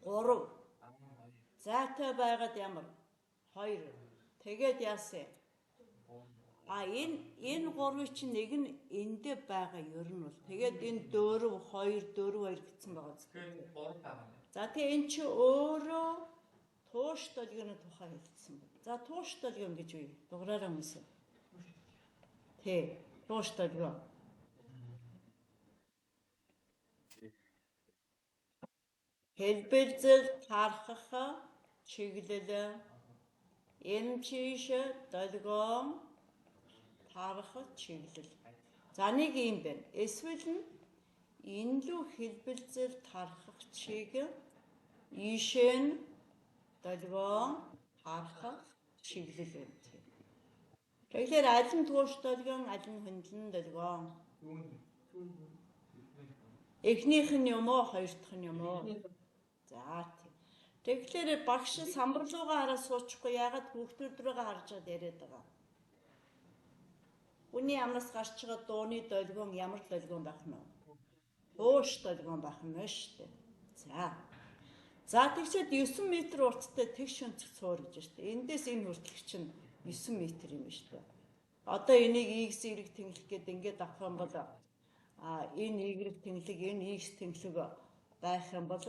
3. Зайтай байгаад ямар? 2. Тэгээд яасан? Энэ 3-ыг чинь нэг нь эндээ байгаа ер нь бол. Тэгээд энэ 4 2 гэсэн байгаа зү. За тэгээ эн чи өөрөө тууш долгионы тухай хэлсэн байна. За тууш долгион гэж үе. Дуграараа mëсэн. Тэ тууш долгион. Хэлбэлзэл тархах чиглэл эмчиш долгион тархах чиглэл. За нэг юм байна. Эсвэл нь энлүү хэлбэлзэл тархах чиглэл ийшэн долгион тархах чиглэл юм. Тэгэхээр аль нь тууш долгион, аль нь хөндлөн долгион? Эхнийх нь юм уу, хоёр дахь нь юм уу? За тийм. Тэгэхээр багш самбарлуугаа хараад суучихгүй яагаад хүүхдүүд рүүгээ харж чад яриад байгаа. Үний амнаас гарч байгаа дууны долгион ямар долгион байх нь вэ? Тууш долгион байх нь шүү дээ. За тэгчээд 9 м урттай тэгш өнцөг цуур гэж шүү дээ. Эндээс энэ хүртэлх чинь 9 м юм шүү дээ. Одоо энийг x y тэнглэх гэдэг ингээд авах юм бол энэ y тэнглэг, энэ x тэнглэг байх юм бол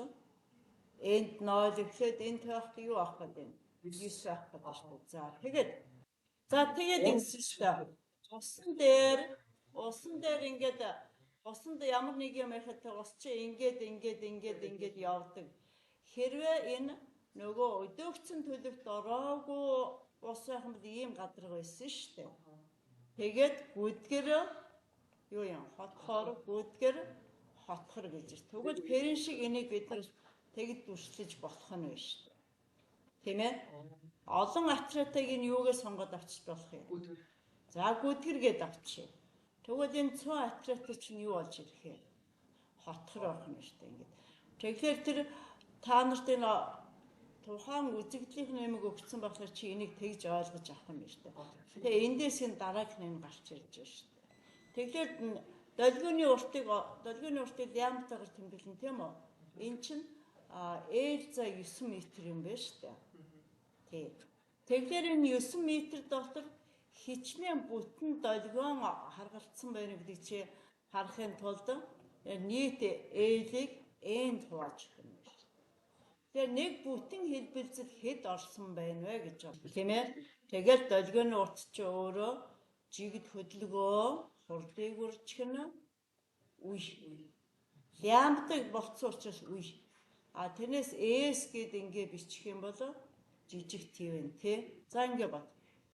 энд 0 гэхэд энэ тавих юу авах гэдэг юм? 9 авах гэдэг шүү дээ. Тэгээд ингэсэн шүү дээ. Усан дээр ингээд усанд ямар нэг юм яхад ус чи ингээд явдаг. Хэрвээ энэ нөгөө өдөөгцөн төлөвт ороогүй ус байх юм бол ийм гадар байсан шүү дээ. Тэгээд гүдгэр юу юм? Хотхоор гүдгэр хотхор гэж. Тэгвэл пэрэн шиг энийг бид нар тэгэд дүрслэж болох нь байна шүү дээ. Тийм ээ? Олон атритыг энэ юугээ сонгоод авчиж болох юм? За гүдгэр гээд авчиж. Тэгвэл энэ цөөн атрит чинь юу болж ирэх юм? Хотхор болох нь шүү дээ ингээд. Тэгэхээр тэр та нарт энэ тухайн үзэгдлийн нэмэг өгсөн болохоор чи энийг тэгж ойлгож авах юм шүү дээ. Тэгээ эндээс энэ дараагийнх нь гарч ирж байна шүү дээ. Тэгэхээр долгионы уртыг диаметраар тэмдэглэн тийм үү? Энэ чинь L за 9 м юм байна шүү дээ. Тийм. Тэгэхээр энэ 9 м дотор хичнээн бүтэн долгион харгалцсан байна гэдэг чи харахын тулд нийт L-ийг N-д хувааж өгөх юм шүү. Тэгэхээр нэг бүтэн хэлбэлзэл хэд орсон байна вэ гэж байна. Тийм ээ? Тэгээд долгионы урт чи өөрөө жигд хөдөлгөөн хурдыг үржихнэ үе. Диаметрыг болцсон учраас үе. Тэрнээс S гэд ингээ бичих юм бол жижиг T вэ, тий? За ингээ бат.